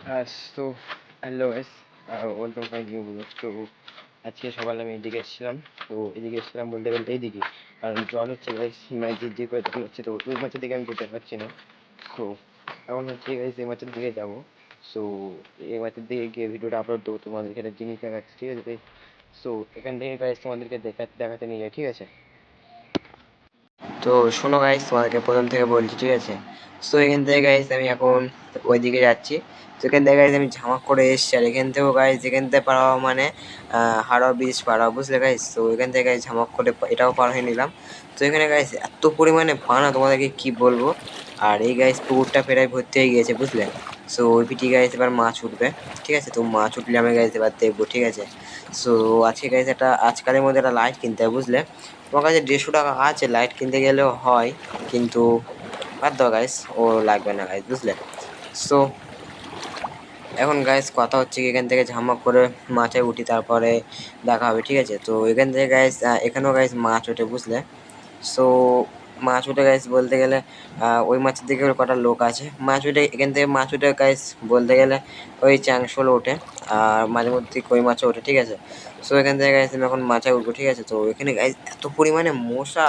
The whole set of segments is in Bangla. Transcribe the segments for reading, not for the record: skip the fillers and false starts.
তো hello guys, welcome my new blog. তো আজকে সকালে আমি এদিকে এসেছিলাম। তো এদিকে এসেছিলাম বলতে বলতে এইদিকে, কারণ জল হচ্ছে গাইস, ম্যাচের যে করে তখন হচ্ছে, তো ওই মাছের দিকে আমি যেতে পারছি না। তো এখন হচ্ছে গাইস এই মাছের দিকে যাবো। সো এই মাছের দিকে গিয়ে ভিডিওটা আপলোড দেবো, তোমাদেরকে একটা জিনিস দেখাচ্ছি, ঠিক আছে? সো এখান থেকে গাইস তোমাদেরকে দেখাতে নিয়ে যাই, ঠিক আছে? তো শোনো গাইস, তোমাদেরকে প্রথম থেকে বলছি, ঠিক আছে? সো এখান থেকে গাইস আমি এখন ওইদিকে যাচ্ছি। তো এখান থেকে গাইস আমি ঝামাক করে এসছি, আর এখান থেকেও গাইস এখান থেকে পার হওয়া মানে হাওড়া ব্রিজ পার হওয়া, বুঝলে গাইস? তো এখান থেকে গাইস ঝামাক করে এটাও পার হয়ে নিলাম। তো এখানে গাইস এত পরিমাণে পানা, তোমাদেরকে কি বলবো। আর এই গাইস পুকুরটা প্রায় ভর্তি হয়ে গিয়েছে, বুঝলে? সো ওই পিটি গাইস এবার মাছ উঠবে, ঠিক আছে? তো মাছ উঠলে আমি গাইস এবার দেখবো, ঠিক আছে? সো আজকে গাইস আজকালের মধ্যে একটা লাইট কিনতে হবে, বুঝলে? তোমার কাছে 150 টাকা আছে, লাইট কিনতে গেলেও হয়, কিন্তু বাদ দাও গাইস, ও লাগবে না গাইস, বুঝলে? সো এখন গাইস কথা হচ্ছে কি, এখান থেকে ঝামক করে মাছে উঠি, তারপরে দেখা হবে, ঠিক আছে? তো এখান থেকে গাইস এখানেও গাইস মাছ ওঠে, বুঝলে? সো মাছ উঠে গাইস বলতে গেলে ওই মাছের দিকে কটা লোক আছে, মাছ উঠে এখান থেকে মাছ উঠে গাইস বলতে গেলে ওই চ্যাংশোল ওঠে, আর মাঝে মধ্যে কই মাছও ওঠে, ঠিক আছে? সো এখান থেকে গাইস আমি এখন মাছে উঠবো, ঠিক আছে? তো এখানে গাইস এত পরিমাণে মশা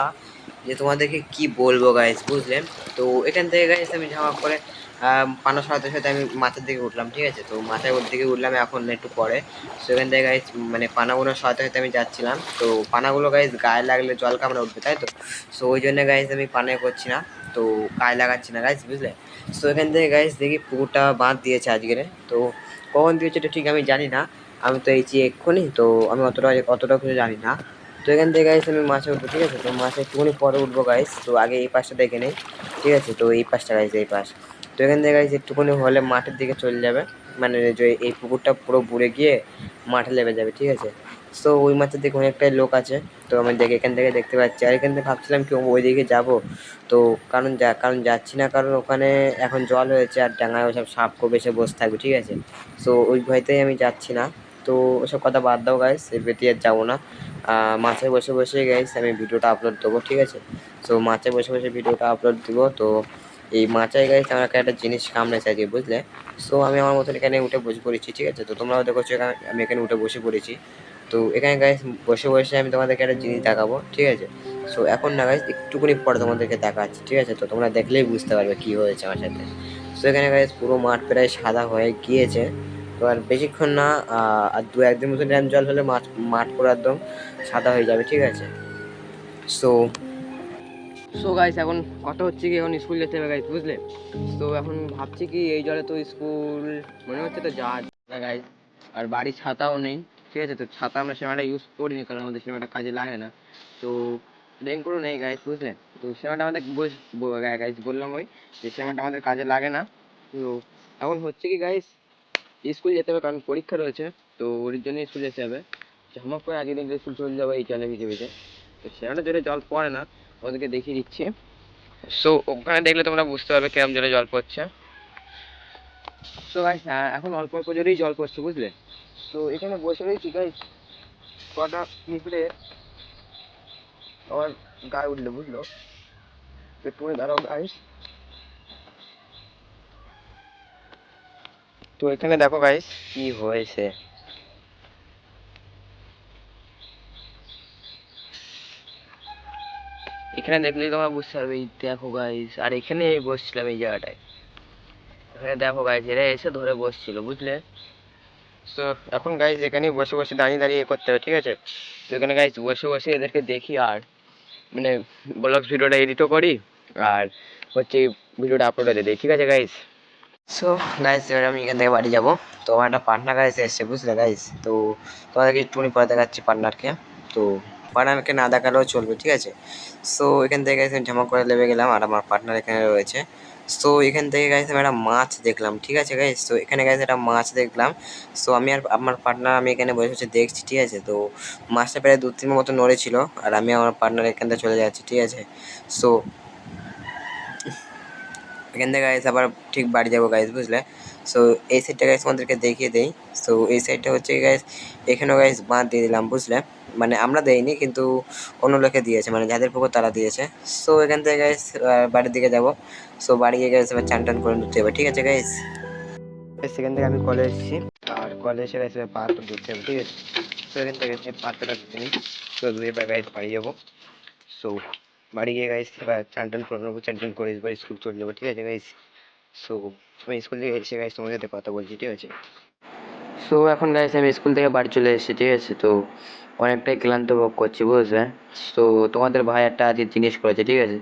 যে তোমাদেরকে কি বলবো গাইস, বুঝলেন? তো এখান থেকে গাইস আমি ঝামাক করে পানা সরাতে সাথে আমি মাছের দিকে উঠলাম, ঠিক আছে? তো মাছের দিকে উঠলাম এখন একটু পরে। সেখান থেকে গাইস মানে পানাগুলো সরাতে সাথে আমি যাচ্ছিলাম। তো পানাগুলো গাইস গায়ে লাগলে জল কামড়ে উঠবে, তাই তো? সো ওই জন্য গাইস আমি পানে করছি না, তো গায়ে লাগাচ্ছি না গাইস, বুঝলে? সো এখান থেকে গাইস দেখি পুকুরটা বাঁধ দিয়েছে আজকে। তো কখন দিয়েছে এটা ঠিক আমি জানি না, আমি তো এইছি এক্ষুনি, তো আমি অতটা কিছু জানি না। তো এখান থেকে গাইস আমি মাছে উঠবো, ঠিক আছে? তো মাছে একটুখানি পরে উঠবো গাইস। তো আগে এই পাশটা দেখে নেই, ঠিক আছে? তো এই পাশটা গাইস, এই পাশ। তো এখান থেকে গাইস একটুখানি হলে মাঠের দিকে চলে যাবে, মানে যে এই পুকুরটা পুরো বুড়ে গিয়ে মাঠে লেবে যাবে, ঠিক আছে? সো ওই মাঠের দিকে অনেকটাই লোক আছে, তো আমি এখান থেকে দেখতে পাচ্ছি। আর এখান থেকে ভাবছিলাম কি ওই দিকে যাবো, তো কারণ যাচ্ছি না, কারণ ওখানে এখন জল হয়েছে আর ডাঙায় ওসব সাপ খুব এসে বসে থাকবে, ঠিক আছে? সো ওই ভয়তেই আমি যাচ্ছি না। তো ওসব কথা বাদ দাও গাইস, এর বেশি আর যাবো না। মাছে বসে বসে গাইস আমি ভিডিওটা আপলোড দেবো, ঠিক আছে? সো মাছে বসে বসে ভিডিওটা আপলোড দেবো। তো এই মাচায় গাইস আমার একটা জিনিস কামড়েছে আজকে, বুঝলে? সো আমি আমার মতন এখানে উঠে বসে পড়েছি, ঠিক আছে? তো তোমরাও দেখছো আমি এখানে উঠে বসে পড়েছি। তো এখানে গাইস বসে বসে আমি তোমাদেরকে একটা জিনিস দেখাবো, ঠিক আছে? সো এখন না গাইস একটুখানি পরে তোমাদেরকে দেখাচ্ছি, ঠিক আছে? তো তোমরা দেখলেই বুঝতে পারবে কি হয়েছে আমার সাথে। সো এখানে গাইস পুরো মাঠ প্রায় সাদা হয়ে গিয়েছে। তো আর বেশিক্ষণ না, আর 1-2 দিন মতো ড্যাম জল হলে মাঠ পুরো একদম সাদা হয়ে যাবে, ঠিক আছে? সো সো গাইস এখন কথা হচ্ছে কি, এখন স্কুল যেতে হবে গাইস, বুঝলে? তো এখন ভাবছি কি এই জলে তো স্কুল মনে হচ্ছে তো যাওয়া যায় গাইস। আর বাড়ির ছাতাও নেই, ঠিক আছে? তো ছাতা আমরা সেমাটা ইউজ করিনি, কারণ আমাদের সেমাটা কাজে লাগে না। তো রেনকোটও নেই গাইস, বুঝলে? তো সেমাটা আমাদের গাইস বললাম ওই যে সেমাটা আমাদের কাজে লাগে না। তো এখন হচ্ছে কি গাইস, স্কুল যেতে হবে কারণ পরীক্ষা রয়েছে, তো ওর জন্য স্কুল যেতে হবে। ঝমক করে আজকে দিন স্কুল চলে যাবো এই জলে ভিজে ভিজে। তো সেমাটা জলে জল পড়ে না, ওদেরকে দেখিয়ে দিচ্ছি। সো ওখানে দেখলে তোমরা বুঝতে পারবে কেরম জলে জল পড়ছে। সো গাইস এখন অল্প অল্প জলেই জল পড়ছে, বুঝলে? তো এখানে বসে রয়েছি গাইস, কটা পিঁপড়ে আমার গায়ে উঠলো, বুঝলো? একটু দাঁড়াও গাইস। তো এখানে দেখো গাইস কি হয়েছে, এখানে দেখলেই তোমরা বুঝতে পারবে। এই দেখো গাইস, আর এখানে বসছিলাম এই জায়গাটায়। এখানে দেখো গাইস এরা এসে ধরে বসছিল, বুঝলে? তো এখন গাইস এখানে বসে বসে দাঁড়িয়ে দাঁড়িয়ে করতে হবে, ঠিক আছে? তো এখানে গাইস বসে বসে এদেরকে দেখি, আর মানে ব্লগ ভিডিওটা এডিটও করি, আর হচ্ছে ভিডিওটা আপলোড দিই, ঠিক আছে গাইস? সো গাইস এবার আমি এখান থেকে বাড়ি যাবো। তো আমার একটা পার্টনার গাইস এসছে, বুঝলে গাইস? তো তোমাদেরকে একটুখানি পরে দেখাচ্ছি পার্টনারকে। তো পার্টনারকে না দেখালেও চলবে, ঠিক আছে? সো এখান থেকে গাইস আমি ঝামা করে লেবে গেলাম, আর আমার পার্টনার এখানে রয়েছে। সো এখান থেকে গাইস আমি একটা মাছ দেখলাম, ঠিক আছে গাইস? তো এখানে গাইস একটা মাছ দেখলাম। সো আমি আর আমার পার্টনার আমি এখানে বসে বসে দেখছি, ঠিক আছে? তো মাছটা প্রায় 2-3 মতো নড়েছিল, আর আমি আমার পার্টনার এখান থেকে চলে যাচ্ছি, ঠিক আছে? সো এখান থেকে গাইস আবার ঠিক বাড়ি যাবো গাইস, বুঝলে? সো এই সাইডটা গাইস আমাদেরকে দেখিয়ে দেই। সো এই সাইডটা হচ্ছে গাইস, এখানেও গাইস বাঁধ দিয়ে দিলাম, বুঝলে? মানে আমরা দেইনি, কিন্তু অন্য লোকে দিয়েছে, মানে যাদের পুকুর তারা দিয়েছে। সো এখান থেকে গাইস বাড়ির দিকে যাব। সো বাড়ি গিয়ে গাইস এবার চান টান করে নিতে হবে, ঠিক আছে গাইস? সেখান থেকে আমি কলেজ এসেছি, আর কলেজ এসে গেছে পাহাড়টা ধরতে হবে, ঠিক আছে। তো এখান থেকে পাহাড়টা ধরে নিই, তো ধুয়ে গাইজ বাড়ি যাবো। সো বাড়ি গিয়ে গাইজ এবার চান টান করে নেবো, চান টান করে এবার স্কুল চলে যাবো, ঠিক আছে গাইজ। সো আমি স্কুল থেকে এসে গাইজ তোমার সাথে কথা বলছি, ঠিক আছে। সো এখন গাইজ আমি স্কুল থেকে বাড়ি চলে এসেছি, ঠিক আছে। তো অনেকটাই ক্লান্ত ভোগ করছি, বুঝলে। তো তোমাদের ভাই একটা আজকে জিনিস করেছে, ঠিক আছে।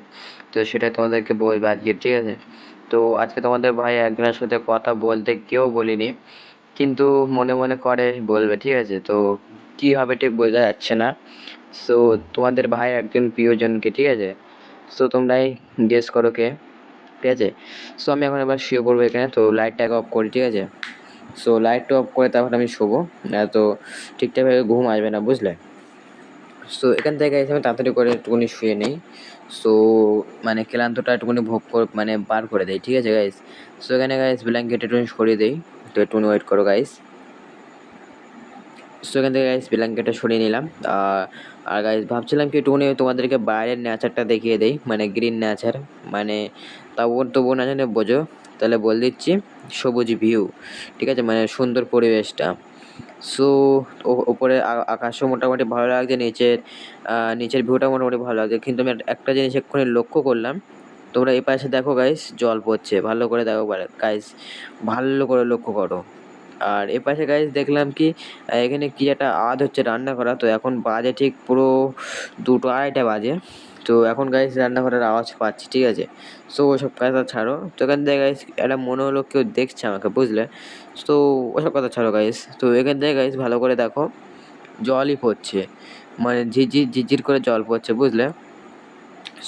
তো সেটা তোমাদেরকে বলবো আজকে, ঠিক আছে। তো আজকে তোমাদের ভাই একজনের সাথে কথা বলতে কেউ বলিনি, কিন্তু মনে মনে করে বলবে, ঠিক আছে। তো কী হবে ঠিক বোঝা যাচ্ছে না। সো তোমাদের ভাই একজন প্রিয়জনকে, ঠিক আছে। সো তোমরাই গেস করো কে, ঠিক আছে। সো আমি এখন এবার শুয়ে পড়বো এখানে, তো লাইটটাকে অফ করি, ঠিক আছে। সো লাইটটা অফ করে তারপর আমি শোবো, না তো ঠিকঠাকভাবে ঘুম আসবে না, বুঝলে। সো এখান থেকে এসে আমি তাড়াতাড়ি করে একটুখানি শুয়ে নিই। সো মানে ক্লান্তটা একটুখানি ভোগ মানে বার করে দেয়, ঠিক আছে গাইস। সো এখানে গাইস ব্ল্যাঙ্কেট একটুখানি সরিয়ে দেই, তো একটুখানি ওয়েট করো গাইস। সো এখান থেকে গাইস ব্ল্যাঙ্কেটটা সরিয়ে নিলাম। আর গাইস ভাবছিলাম কি একটুখানি তোমাদেরকে বাইরের নেচারটা দেখিয়ে দেই, মানে গ্রিন নেচার, মানে তবুও না জানে বোঝো, তাহলে বল দিচ্ছি সবুজ ভিউ, ঠিক আছে, মানে সুন্দর পরিবেশটা। সো ওপরে আকাশও মোটামুটি ভালো লাগছে, নিচের ভিউটা মোটামুটি ভালো লাগছে, কিন্তু আমি একটা জিনিস এক্ষুনি লক্ষ্য করলাম। তোমরা এই পাশে দেখো গাইস, জল পড়ছে, ভালো করে দেখো গাইস, ভালো করে লক্ষ্য করো। আর এ পাশে গাইস দেখলাম কি এখানে কি একটা আওয়াজ হচ্ছে রান্না করা, তো এখন বাজে ঠিক পুরো 2টা 2:30 বাজে। তো এখন গাইস রান্নাঘরের আওয়াজ পাচ্ছি, ঠিক আছে। সো ওসব কথা ছাড়ো, তো এখান থেকে গাইস একটা মনে হলো কেউ দেখছে আমাকে, বুঝলে। তো ওসব কথা ছাড়ো গাইস, তো এখান থেকে গাইস ভালো করে দেখো, জলই পড়ছে, মানে ঝিরঝির ঝিরঝির করে জল পড়ছে, বুঝলে।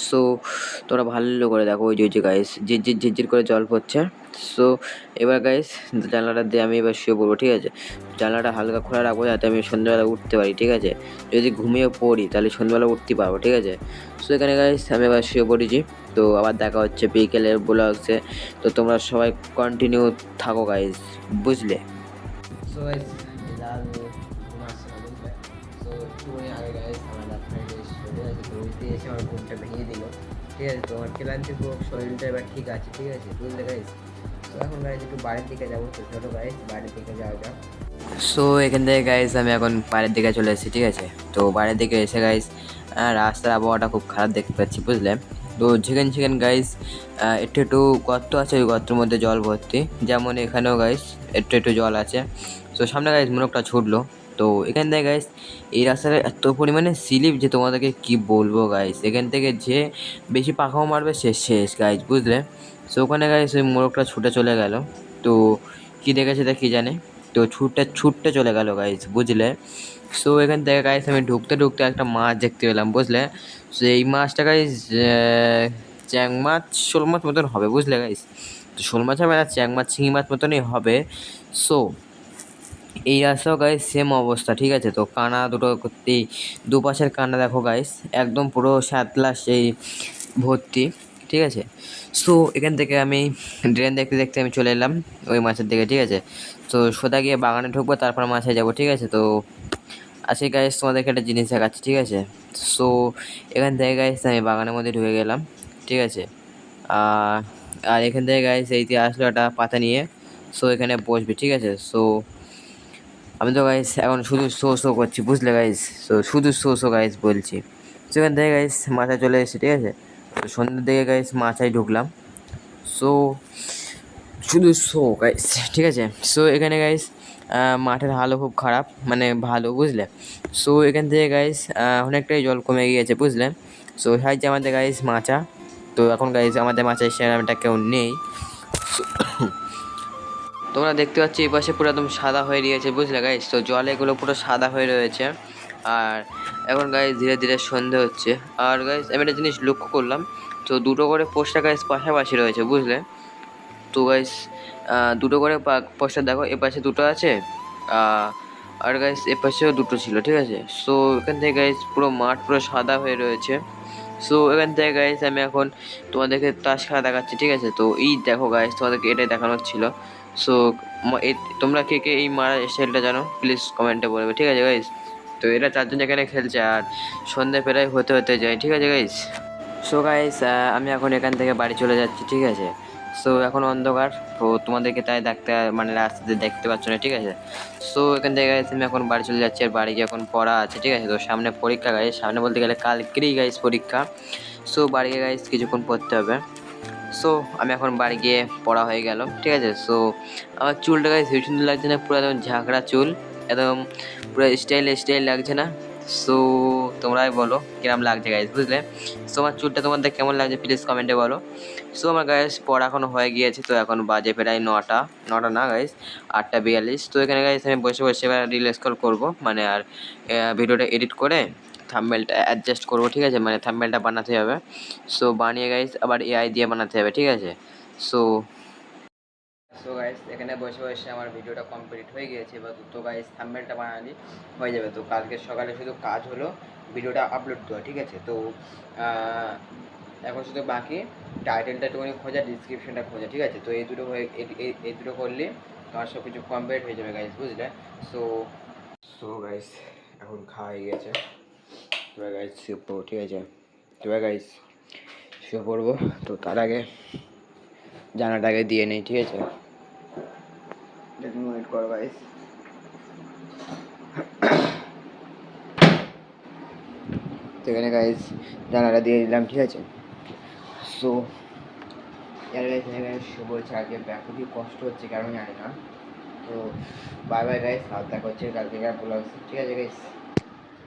সো তোমরা ভালো করে দেখো, ওই যে গাইস ঝিরঝির ঝিরঝির করে জল পড়ছে। সো এবার গাইস জানলাটা দিয়ে আমি এবার শুয়ে পড়বো, ঠিক আছে। জানলাটা হালকা খোলা রাখবো যাতে আমি সন্ধ্যাবেলা উঠতে পারি, ঠিক আছে। যদি ঘুমিয়ে পড়ি তাহলে সন্ধ্যাবেলা উঠতে পারবো, ঠিক আছে। সো এখানে গাইস আমি এবার শুয়ে পড়েছি, তো আবার দেখা হচ্ছে বিকেলের ব্লগসে। তো তোমরা সবাই কন্টিনিউ থাকো গাইস, বুঝলে। সো গাইস তো একটুখানি আগে গাইস আমার রাত্রে চলে আছে, তো ওইতে এসে আমার ঘুমটা ভেঙে দিল, ঠিক আছে। তো আমার ক্লান্তি পুরো শরীরটা এবার ঠিক আছে, ঠিক আছে, বুঝলে গাইস। তো এখন গাইস একটু বাইরের দিকে যাবো, তো চলো গাইস বাইরের দিকে যাওয়া যাক। সো এখান থেকে গাইস আমি এখন বাইরের দিকে চলে এসেছি, ঠিক আছে। তো বাইরের দিকে এসে গাইস রাস্তার আবহাওয়াটা খুব খারাপ দেখতে পাচ্ছি, বুঝলে। তো যেখানে গাইস একটু একটু গর্ত আছে, ওই গর্তের মধ্যে জল ভর্তি, যেমন এখানেও গাইস একটু একটু জল আছে। তো সামনে গাইস মোরগটা ছুটলো। তো এখান থেকে গাইস এই রাস্তাটা এত পরিমাণে স্লিপ যে তোমাদেরকে কি বলবো গাইস, এখান থেকে যে বেশি পাখাও মারবে সে শেষ গাইস, বুঝলে। সো ওখানে গাইস ওই মোরগটা ছুটে চলে গেল, তো কী দেখেছে তা কী জানে, তো ছুটতে চলে গেল গাইস, বুঝলে। সো এখান থেকে গাইস আমি ঢুকতে ঢুকতে একটা মাছ দেখতে পেলাম, বুঝলে। সো এই মাছটা গাইস চ্যাং মাছ শোল মাছ মতন হবে, বুঝলে গাইস। তো শোল মাছ হবে না, চ্যাং মাছ শিঙি মাছ মতনই হবে। সো এই রাস্তাও গাইস সেম অবস্থা, ঠিক আছে। তো কানা দুটো করতেই দুপাশের কানা দেখো গাইস, একদম পুরো শ্যাতলা সেই ভর্তি, ঠিক আছে। সো এখান থেকে আমি ড্রেন দেখতে দেখতে আমি চলে এলাম ওই মাছের দিকে, ঠিক আছে। তো সোজা গিয়ে বাগানে ঢুকবো, তারপর মাছে যাবো, ঠিক আছে। তো আজকে গাইস তোমাদেরকে একটা জিনিস দেখাচ্ছি, ঠিক আছে। সো এখান থেকে গাইস আমি বাগানের মধ্যে ঢুকে গেলাম, ঠিক আছে। আর আর এখান থেকে গাইস এইতে আসলো একটা পাতা নিয়ে, সো এখানে বসবি, ঠিক আছে। সো আমি তো গাইস এখন শুধু শো করছি, বুঝলে গাইস। তো শুধু শো গাইস বলছি। সেখান থেকে গাইস মাথায় চলে এসেছি, ঠিক আছে। তো সন্ধ্যের দিকে গাইস মাথায় ঢুকলাম। সো শুধু শো গাইস, ঠিক আছে। সো এখানে গাইস মাঠের হালও খুব খারাপ, মানে ভালো, বুঝলে। সো এখান থেকে গাইস অনেকটাই জল কমে গিয়েছে, বুঝলে। সো সাহায্যে আমাদের গাইস মাচা, তো এখন গাইস আমাদের মাচায় সেরকমটা কেউ নেই। তোমরা দেখতে পাচ্ছ এই পাশে পুরো একদম সাদা হয়ে রয়েছে, বুঝলে গাইস। তো জল এগুলো পুরো সাদা হয়ে রয়েছে। আর এখন গাইস ধীরে ধীরে সন্ধে হচ্ছে। আর গাইস আমি একটা জিনিস লক্ষ্য করলাম, তো দুটো করে পোস্টার গাইস পাশাপাশি রয়েছে, বুঝলে। তো গাইস দুটো করে পোস্টার দেখো, এ পাশে দুটো আছে, আর গাইস এ পাশেও দুটো ছিল, ঠিক আছে। সো এখান থেকে গাইস পুরো মাঠ পুরো সাদা হয়ে রয়েছে। সো এখান থেকে গাইস আমি এখন তোমাদেরকে তাস খেলা দেখাচ্ছি, ঠিক আছে। তো এই দেখো গাইস তোমাদেরকে এটাই দেখানোর ছিল। সো তোমরা কে কে এই মারা স্টাইলটা জানো প্লিজ কমেন্টে বলবে, ঠিক আছে গাইস। তো এরা চারজন যেখানে খেলছে, আর সন্ধ্যে প্রায় হতে হতে যায়, ঠিক আছে গাইস। সো গাইস আমি এখন এখান থেকে বাড়ি চলে যাচ্ছি, ঠিক আছে। সো এখন অন্ধকার, তো তোমাদেরকে তাই দেখতে মানে রাস্তাতে দেখতে পাচ্ছ না, ঠিক আছে। সো এখান থেকে গাইস আমি এখন বাড়ি চলে যাচ্ছি, আর বাড়ি গিয়ে এখন পড়া আছে, ঠিক আছে। তো সামনে পরীক্ষা গাইস, সামনে বলতে গেলে কালকেরই গাইস পরীক্ষা। সো বাড়ি গিয়ে গাইস কিছুক্ষণ পড়তে হবে। সো আমি এখন বাড়ি গিয়ে পড়া হয়ে গেল, ঠিক আছে। সো আমার চুলটা গাইস হেবি সুন্দর লাগছে না, পুরো একদম ঝাঁকড়া চুল, একদম পুরো স্টাইল লাগছে না। সো তোমরাই বলো কিরম লাগছে গাইস, বুঝলে। সো আমার চুলটা তোমাদের কেমন লাগছে প্লিজ কমেন্টে বলো। সো আমার গাইস পড়া এখনো হয়ে গিয়েছে, তো এখন বাজে প্রায় 9টা না গাইস, 8:42। তো এখানে গাইস আমি বসে বসে এবার রিল স্ক্রল করবো, মানে আর ভিডিওটা এডিট করে থাম্বনেলটা অ্যাডজাস্ট করবো, ঠিক আছে, মানে থাম্বনেলটা বানাতে হবে। সো বানিয়ে গাইস আবার এআই দিয়ে বানাতে হবে, ঠিক আছে। সো সো গাইস এখানে বসে বসে আমার ভিডিওটা কমপ্লিট হয়ে গিয়েছে, এবার তো গাইস থাম্বনেলটা বানালি হয়ে যাবে। তো কালকে সকালে শুধু কাজ হলো ভিডিওটা আপলোড দেওয়া, ঠিক আছে। তো এখন শুধু বাকি টাইটেলটা একটুখানি খোঁজা, ডিসক্রিপশনটা খোঁজা, ঠিক আছে। তো এই দুটো হয়ে এই দুটো করলে তোমার সব কিছু কমপ্লিট হয়ে যাবে গাইস, বুঝলে। সো সো গাইস এখন খাওয়া হয়ে গেছে, এবার গাইস শুয়ে পড়বো, ঠিক আছে। এবার গাইস শুয়ে পড়বো, তো তার আগে জানাটাকে দিয়ে নেই, ঠিক আছে। ওয়েট করো গাইস। তো এখানে গাইস জানাটা দিয়ে দিলাম, ঠিক আছে। সো এর গাইস এখানে শুভ বলছে আজকে খুবই কষ্ট হচ্ছে, কারণ জানি না। তো বাই বাই গাইস, আর দেখা হচ্ছে কালকে ব্লগ, ঠিক আছে গাইস।